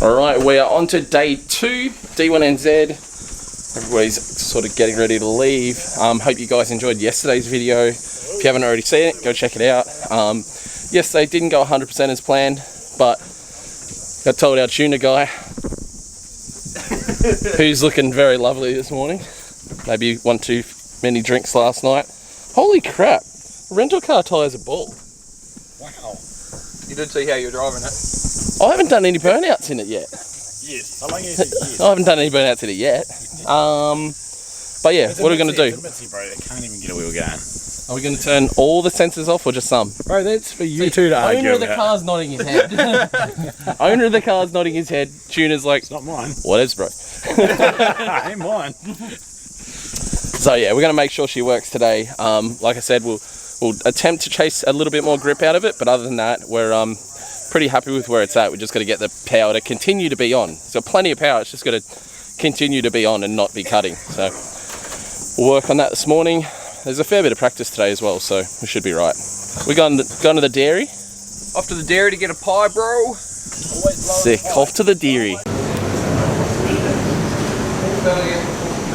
Alright, we are on to day 2, d1nz. Everybody's sort of getting ready to leave. Hope you guys enjoyed yesterday's video. If you haven't already seen it, go check it out. Yesterday didn't go 100% as planned, but I told our tuna guy, who's looking very lovely this morning. Maybe one too many drinks last night. Holy crap, rental car tyres are bald. Wow. You did see how you're driving it. I haven't done any burnouts in it yet. Yes. I like you said yes. I haven't done any burnouts in it yet. But yeah, what are we going to do? Bro, they can't even get a wheel going. Are we going to turn all the sensors off or just some? Bro, that's for you two to argue Owner of the car's nodding his head. Owner of the car's nodding his head. Tuner's like, it's not mine. What is, bro? Ain't mine. So yeah, we're going to make sure she works today. Like I said, we'll attempt to chase a little bit more grip out of it, but other than that, we're pretty happy with where it's at. We just got to get the power to continue to be on. It's got plenty of power, it's just got to continue to be on and not be cutting. So we'll work on that this morning. There's a fair bit of practice today as well, so we should be right. We're going to the dairy. Off to the dairy to get a pie, bro. Sick, off to the dairy.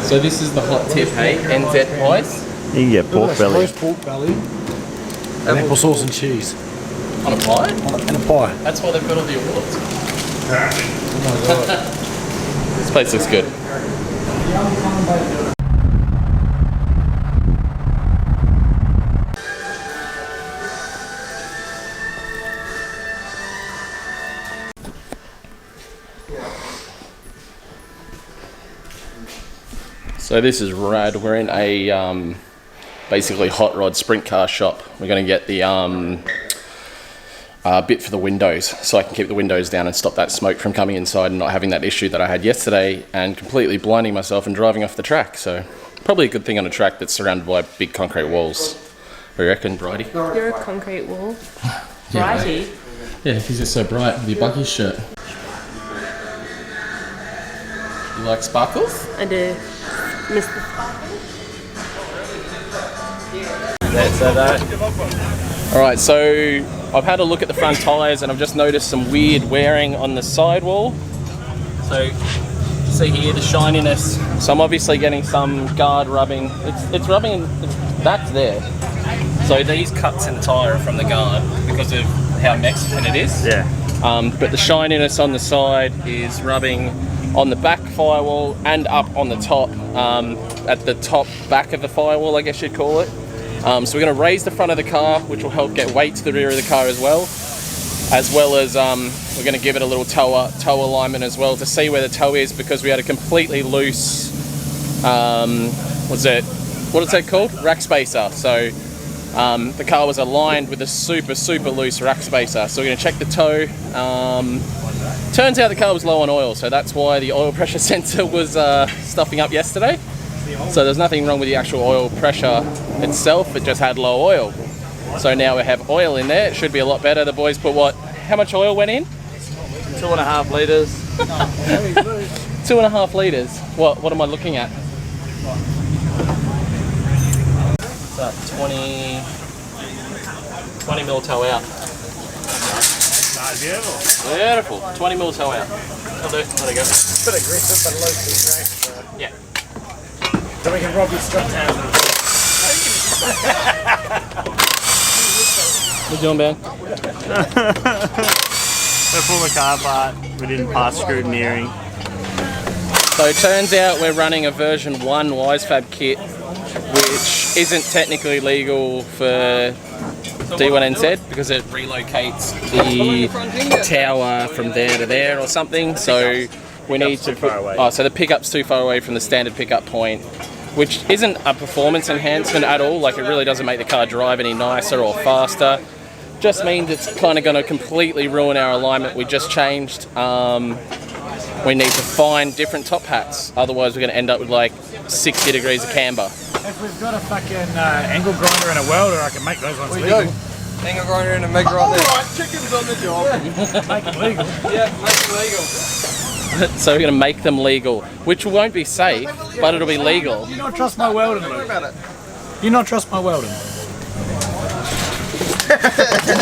So this is the hot tip, hey? NZ pies. You can get pork belly. Roast pork belly. And apple sauce and cheese. On a pie? And a pie. That's why they've got all the awards. Oh my god. This place looks good. So this is rad. We're in a basically hot rod sprint car shop. We're going to get the bit for the windows, so I can keep the windows down and stop that smoke from coming inside and not having that issue that I had yesterday and completely blinding myself and driving off the track. So probably a good thing on a track that's surrounded by big concrete walls. What do you reckon, Bridie? You're a concrete wall. Brighty. Yeah, because you're so bright with your Bucky's shirt. You like sparkles? I do. Mr. Sparkle. That's that. Alright, so I've had a look at the front tyres and I've just noticed some weird wearing on the sidewall. So, see here the shininess. So I'm obviously getting some guard rubbing. It's rubbing, that's there. So these cuts in the tyre are from the guard because of how Mexican it is. Yeah. But the shininess on the side is rubbing on the back firewall and up on the top, at the top back of the firewall, I guess you'd call it. So we're going to raise the front of the car, which will help get weight to the rear of the car as well as we're going to give it a little toe alignment as well to see where the toe is, because we had a completely loose, what is that called? Rack spacer. So the car was aligned with a super loose rack spacer. So we're going to check the toe. Turns out the car was low on oil, so that's why the oil pressure sensor was stuffing up yesterday. So there's nothing wrong with the actual oil pressure itself, it just had low oil. So now we have oil in there, it should be a lot better. The boys put how much oil went in? 2.5 litres. 2.5 litres. What am I looking at? About 20 mil toe out. Beautiful. 20 mil toe out. I'll do. There you go. It's a bit aggressive, but low speed race. Yeah. So we can rob your strut down. What you doing, Ben? We're pull the car apart. We didn't pass scrutineering. So it turns out we're running a version 1 WiseFab kit, which isn't technically legal for d1nz because it relocates the tower from there to there or something. So we need to put, so the pickup's too far away from the standard pickup point, which isn't a performance enhancement at all. Like, it really doesn't make the car drive any nicer or faster. Just means it's kind of going to completely ruin our alignment we just changed. We need to find different top hats, otherwise we're going to end up with like 60 degrees of camber. If we've got a fucking angle grinder and a welder, I can make those ones legal. Angle grinder and a MIG right there. Alright, chicken's on the job. Make them legal. Yeah, make them legal. So we're going to make them legal, which won't be safe, but it'll be legal. You not trust my welding, Luke? You not trust my welding?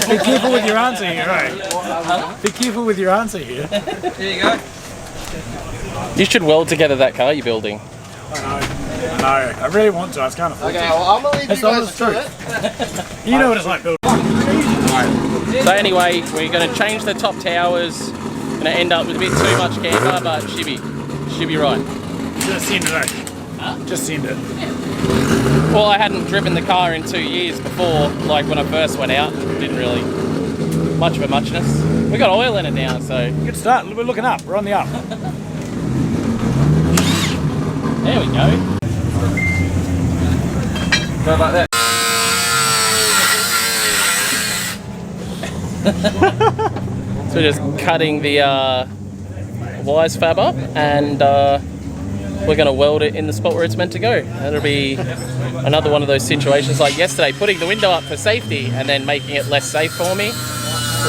Be careful with your answer here, right? Be careful with your answer here. There you go. You should weld together that car you're building. I know. I really want to. I just can't afford Okay, to. well, I'm gonna leave It's you not guys the to truth. it. You know what it's like building. So anyway, we're going to change the top towers. Going to end up with a bit too much camber, but should be right. Just send it, eh? Just send it. Well, I hadn't driven the car in 2 years before, like when I first went out. Didn't really much of a muchness. We got oil in it now, so Good start. We're looking up. We're on the up. there we go. How about that? So we're just cutting the wires fab up, and we're going to weld it in the spot where it's meant to go. That'll be another one of those situations like yesterday, putting the window up for safety and then making it less safe for me.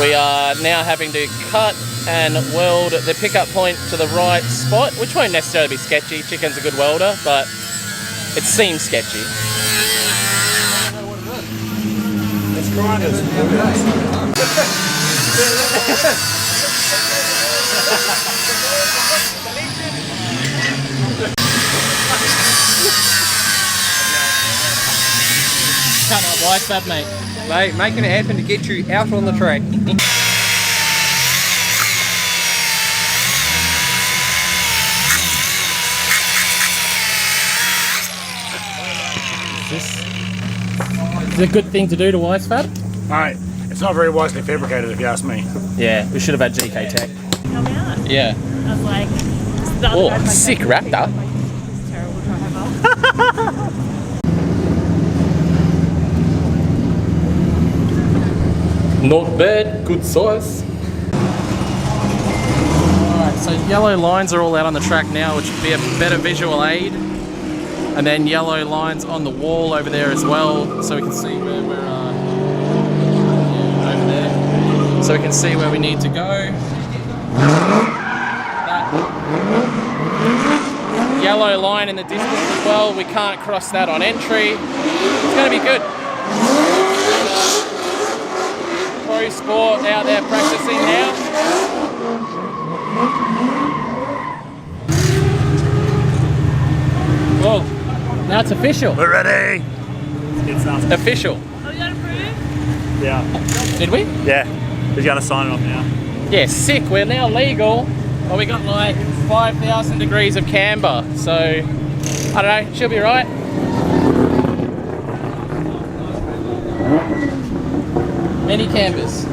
We are now having to cut and weld the pickup point to the right spot, which won't necessarily be sketchy. Chicken's a good welder, but it seems sketchy. It's grinders. Cutting up wire fab, mate. Mate, making it happen to get you out on the track. Is it a good thing to do to wire fab? Mate, it's not very wisely fabricated if you ask me. Yeah, we should have had GK Tech. Come out. Yeah. I was like, the other Oh, guy's like, sick Raptor. This terrible driver. Not bad, good size. Alright, so yellow lines are all out on the track now, which would be a better visual aid. And then yellow lines on the wall over there as well, so we can see where we're, yeah, over there. So we can see where we need to go. That yellow line in the distance as well, we can't cross that on entry. It's going to be good. Pro Sport out there practicing now. Well, now it's official. We're ready. Get started. Official. Oh, you got approved? Yeah. Did we? Yeah. He's going to sign it off now. Yeah, sick. We're now legal. But we got like 5,000 degrees of camber. So, I don't know, she'll be right. Many cambers.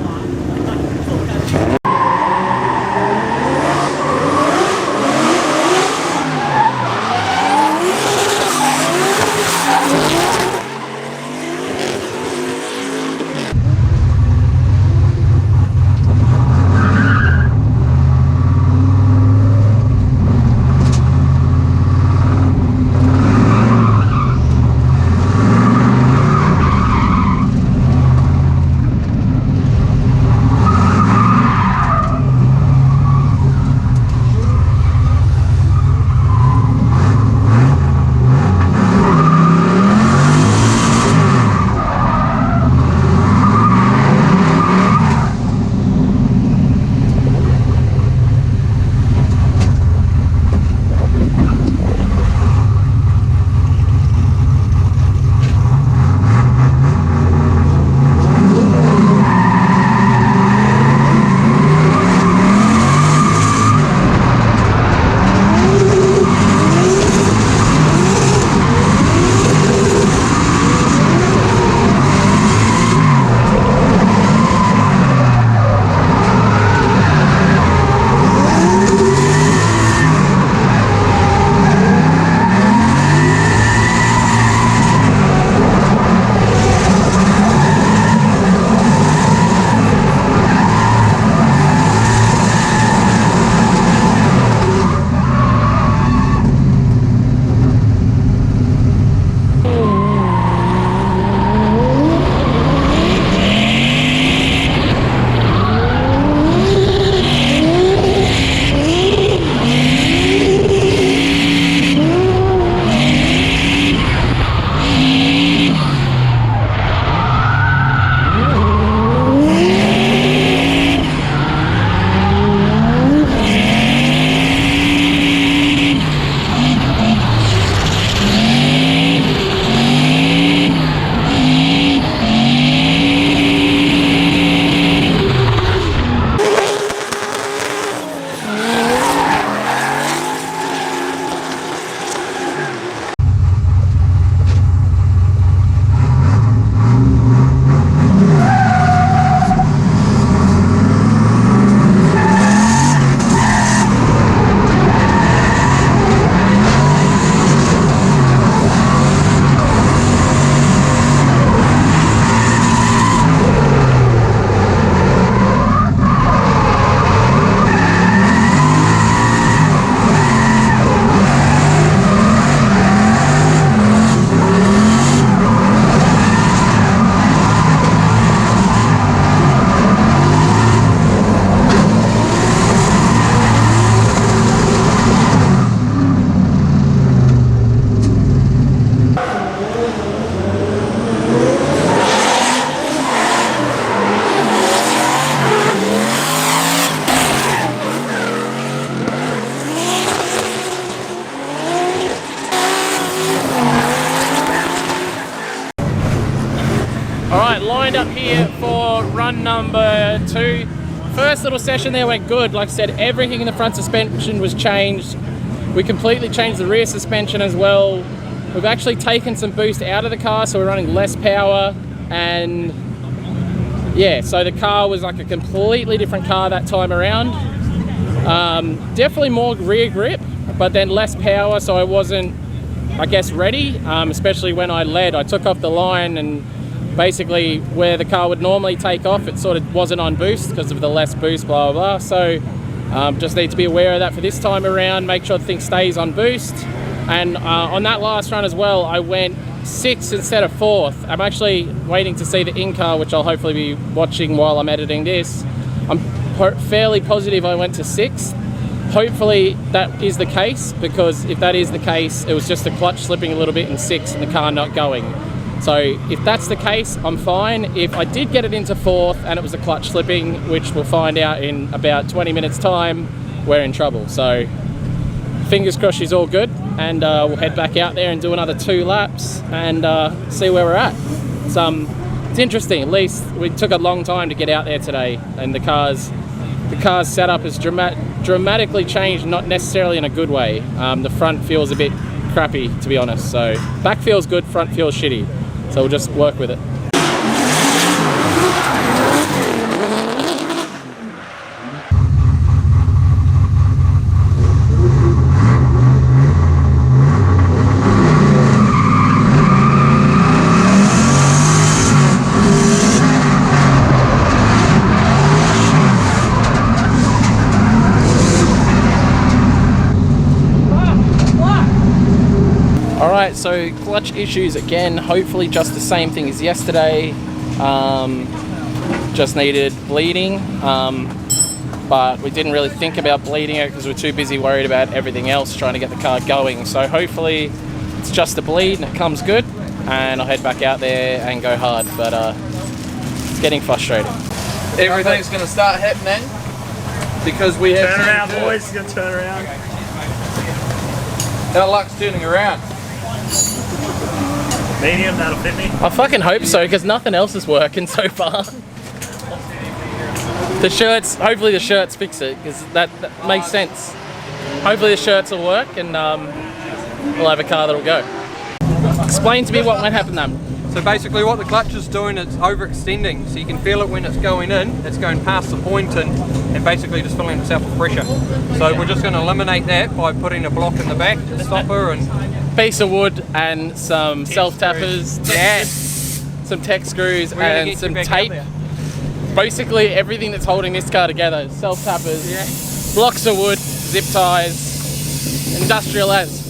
Alright, lined up here for run number 2. First little session there went good. Like I said, everything in the front suspension was changed. We completely changed the rear suspension as well. We've actually taken some boost out of the car, so we're running less power. And yeah, so the car was like a completely different car that time around. Definitely more rear grip, but then less power, so I wasn't, I guess, ready, especially when I led. I took off the line and basically where the car would normally take off, it sort of wasn't on boost because of the less boost, blah, blah, blah. So just need to be aware of that for this time around, make sure the thing stays on boost. And on that last run as well, I went 6th instead of 4th. I'm actually waiting to see the in-car, which I'll hopefully be watching while I'm editing this. I'm fairly positive I went to 6th. Hopefully that is the case, because if that is the case, it was just the clutch slipping a little bit in 6th and the car not going. So if that's the case, I'm fine. If I did get it into 4th and it was the clutch slipping, which we'll find out in about 20 minutes time, we're in trouble. So fingers crossed she's all good, and we'll head back out there and do another 2 laps and see where we're at. It's interesting. At least we took a long time to get out there today, and the car's setup has dramatically changed, not necessarily in a good way. The front feels a bit crappy, to be honest. So back feels good, front feels shitty. So we'll just work with it. Alright, so clutch issues again, hopefully just the same thing as yesterday. Just needed bleeding, but we didn't really think about bleeding it because we're too busy worried about everything else, trying to get the car going. So hopefully it's just a bleed and it comes good, and I'll head back out there and go hard, but it's getting frustrating. Everything's going to start happening because we have... Turn around, boys. It's going to turn around. Our luck's turning around. Medium, that'll fit me. I fucking hope so, because nothing else is working so far. The shirts, hopefully the shirts fix it, because that makes sense. Hopefully the shirts will work, and we'll have a car that'll go. Explain to me what happened then. So basically what the clutch is doing, it's overextending, so you can feel it when it's going in, it's going past the point and basically just filling itself with pressure. So we're just going to eliminate that by putting a block in the back, a stopper, and Piece of wood and some self-tappers, yeah, some tech screws and some tape. Basically everything that's holding this car together, self-tappers, blocks of wood, zip ties, industrial as.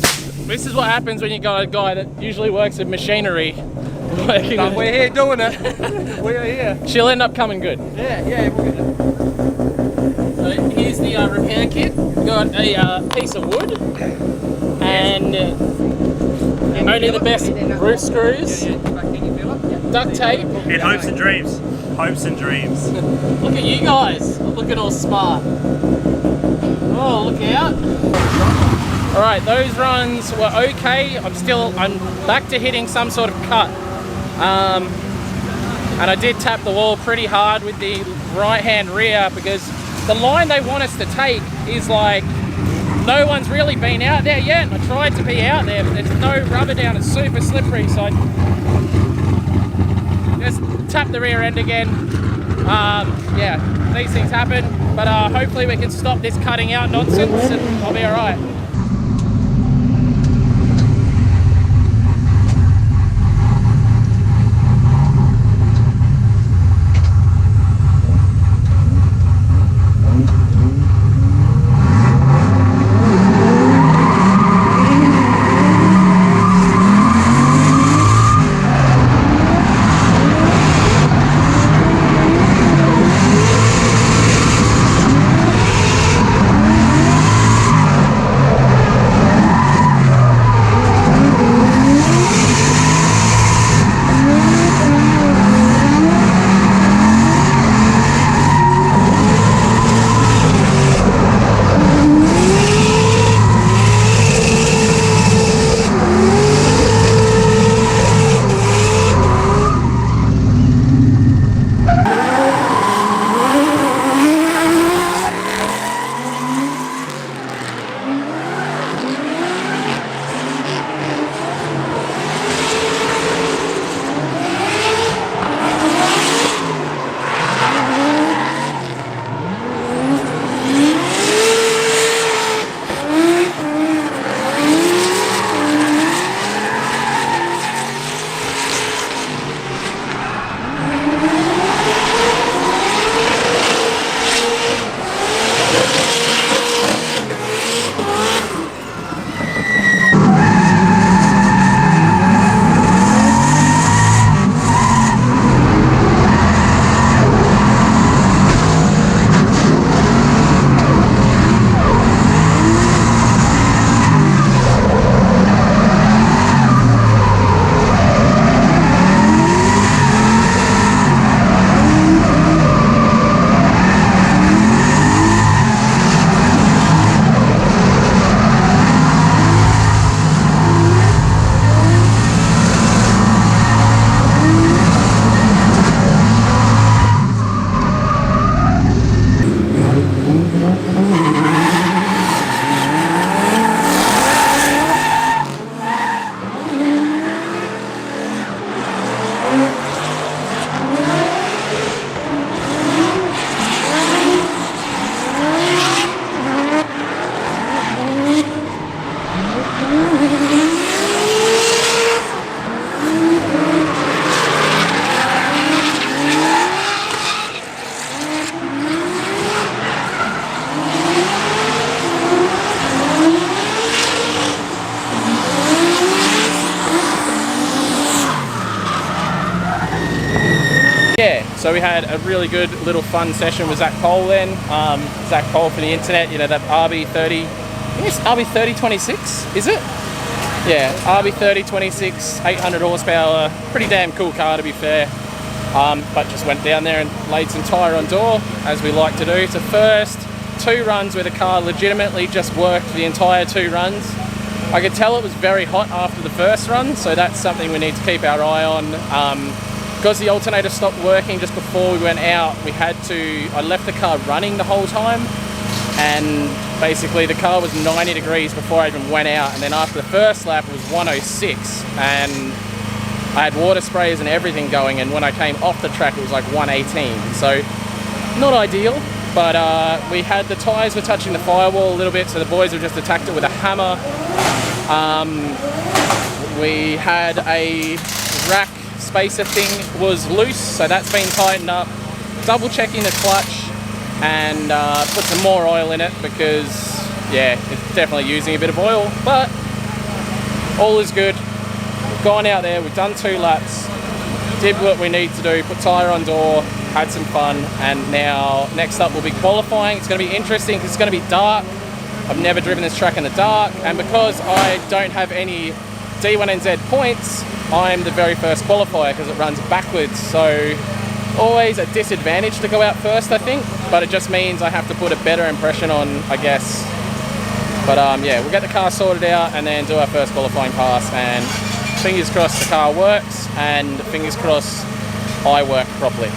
This is what happens when you got a guy that usually works in machinery. But we're here doing it. We're here. She'll end up coming good. Yeah, we're good. So here's the repair kit. We've got a piece of wood and only the best roof screws, duct tape. In hopes and dreams. Hopes and dreams. Look at you guys, looking all smart. Oh, look out. Alright, those runs were okay. I'm back to hitting some sort of cut. And I did tap the wall pretty hard with the right hand rear, because the line they want us to take is like, no one's really been out there yet. I tried to be out there, but there's no rubber down, it's super slippery, so I just tap the rear end again. Yeah, these things happen, but hopefully we can stop this cutting out nonsense and I'll be alright. Yeah, so we had a really good little fun session with Zach Cole then. Zach Cole for the internet, you know, that RB30, I think it's RB3026, is it? Yeah, RB3026, 800 horsepower, pretty damn cool car to be fair. But just went down there and laid some tyre on door, as we like to do. It's the first 2 runs where the car legitimately just worked the entire 2 runs. I could tell it was very hot after the first run, so that's something we need to keep our eye on. Because the alternator stopped working just before we went out, I left the car running the whole time, and basically the car was 90 degrees before I even went out, and then after the first lap it was 106, and I had water sprays and everything going, and when I came off the track it was like 118, so not ideal. But the tyres were touching the firewall a little bit, so the boys have just attacked it with a hammer. We had a rack spacer thing was loose, so that's been tightened up. Double checking the clutch and put some more oil in it because, yeah, it's definitely using a bit of oil, but all is good. We've gone out there, we've done 2 laps, did what we need to do, put tyre on door, had some fun, and now next up will be qualifying. It's going to be interesting because it's going to be dark. I've never driven this track in the dark, and because I don't have any D1nz points, I'm the very first qualifier because it runs backwards, so always a disadvantage to go out first, I think, but it just means I have to put a better impression on, I guess. But yeah, we'll get the car sorted out and then do our first qualifying pass, and fingers crossed the car works, and fingers crossed I work properly.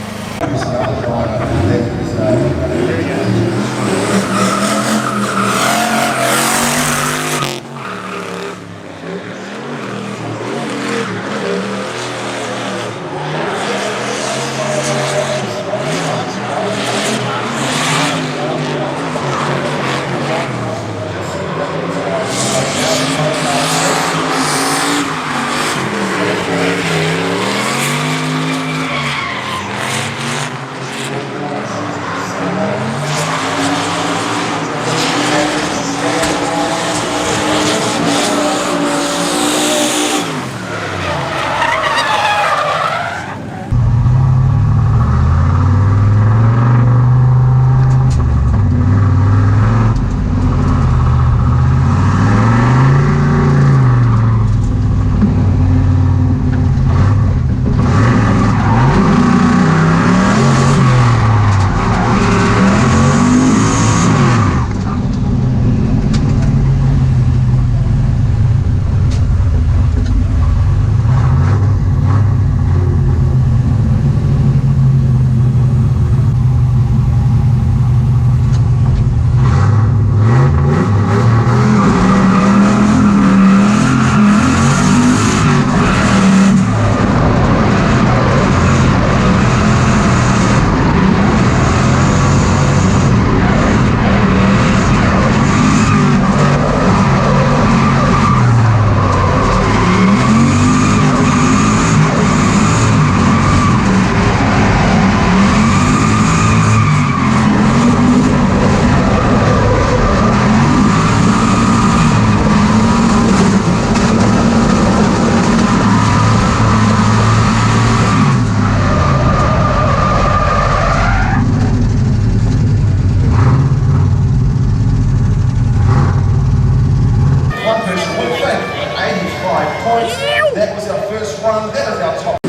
That was our first run, that is our top.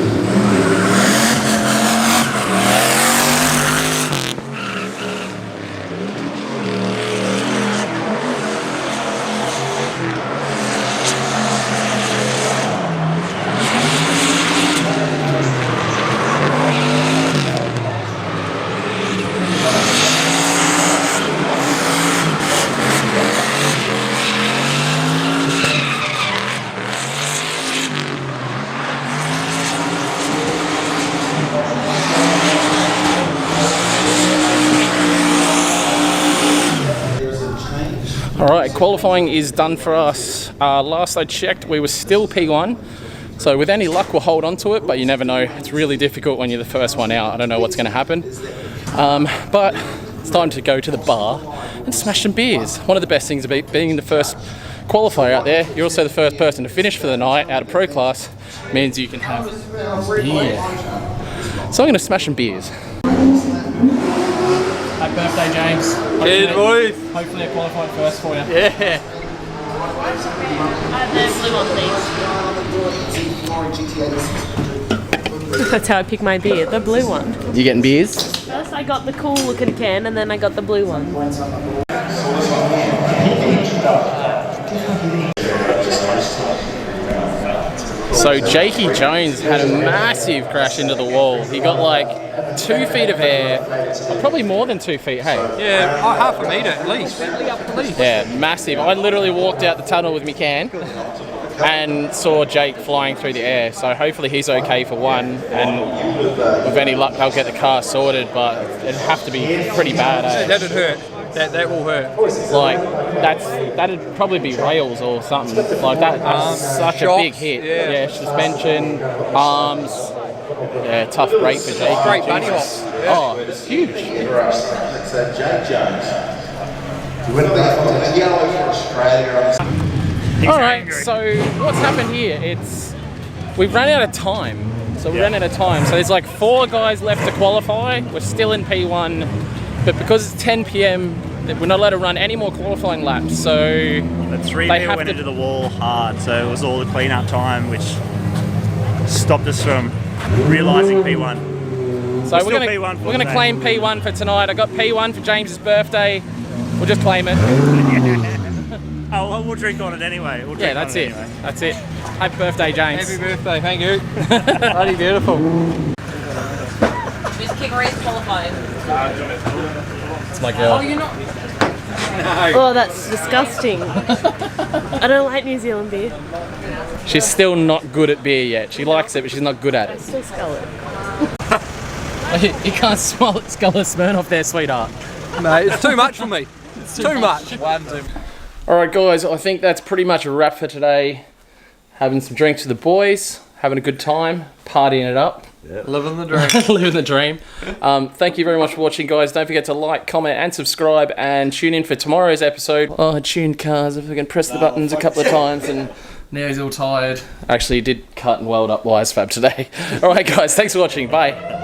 Alright, qualifying is done for us. Last I checked, we were still P1. So with any luck, we'll hold on to it, but you never know. It's really difficult when you're the first one out. I don't know what's going to happen. But it's time to go to the bar and smash some beers. One of the best things about being the first qualifier out there, you're also the first person to finish for the night out of pro class, means you can have beer. So I'm going to smash some beers. Happy birthday, James. Cheers, boys. Hopefully I qualified first for you. Yeah. The blue one, please. That's how I pick my beer, the blue one. You getting beers? First I got the cool looking can and then I got the blue one. So Jakey Jones had a massive crash into the wall. He got like 2 feet of air, probably more than 2 feet, hey? Yeah, half a metre at least. Yeah, massive. I literally walked out the tunnel with my can and saw Jake flying through the air. So hopefully he's okay for one, and with any luck they'll get the car sorted, but it'd have to be pretty bad, eh? That'd hurt. That will hurt. Like, that'd probably be rails or something. Like that's such a big shocks, hit. yeah. Yeah, suspension, arms. Yeah, tough break for Jake. Great bunny hop. Jesus. Yeah. Oh, it's huge. It's Jake Jones. You went back to the yellow for Australia. All right, so what's happened here? We've run out of time. So we ran out of time. So there's like 4 guys left to qualify. We're still in P1, but because it's 10 p.m, we're not allowed to run any more qualifying laps. So The 3 They metre have went to- into the wall hard, so it was all the clean up time, which stopped us from realising P1. So Still we're P1 for gonna today. claim P1 for tonight. I got P1 for James's birthday. We'll just claim it. Oh, well, we'll drink on it anyway. We'll Yeah, drink on that's it. Anyway. That's it. Happy birthday, James. Happy birthday, thank you. Bloody beautiful. Who's King Ray's qualifying? It's my girl. Oh, that's disgusting. I don't like New Zealand beer. She's still not good at beer yet. She likes it, but she's not good at it. Still scull it. You can't smell it, Sculler Smirnoff there, sweetheart. Mate, it's too much for me. It's too much. Alright guys, I think that's pretty much a wrap for today. Having some drinks with the boys, having a good time, partying it up. Living the dream. Living the dream. Thank you very much for watching, guys. Don't forget to like, comment and subscribe, and tune in for tomorrow's episode. Oh, I tuned cars. If I can press the buttons a couple of times, and now he's all tired. Actually, he did cut and weld up Wisefab today. Alright guys, thanks for watching. Bye.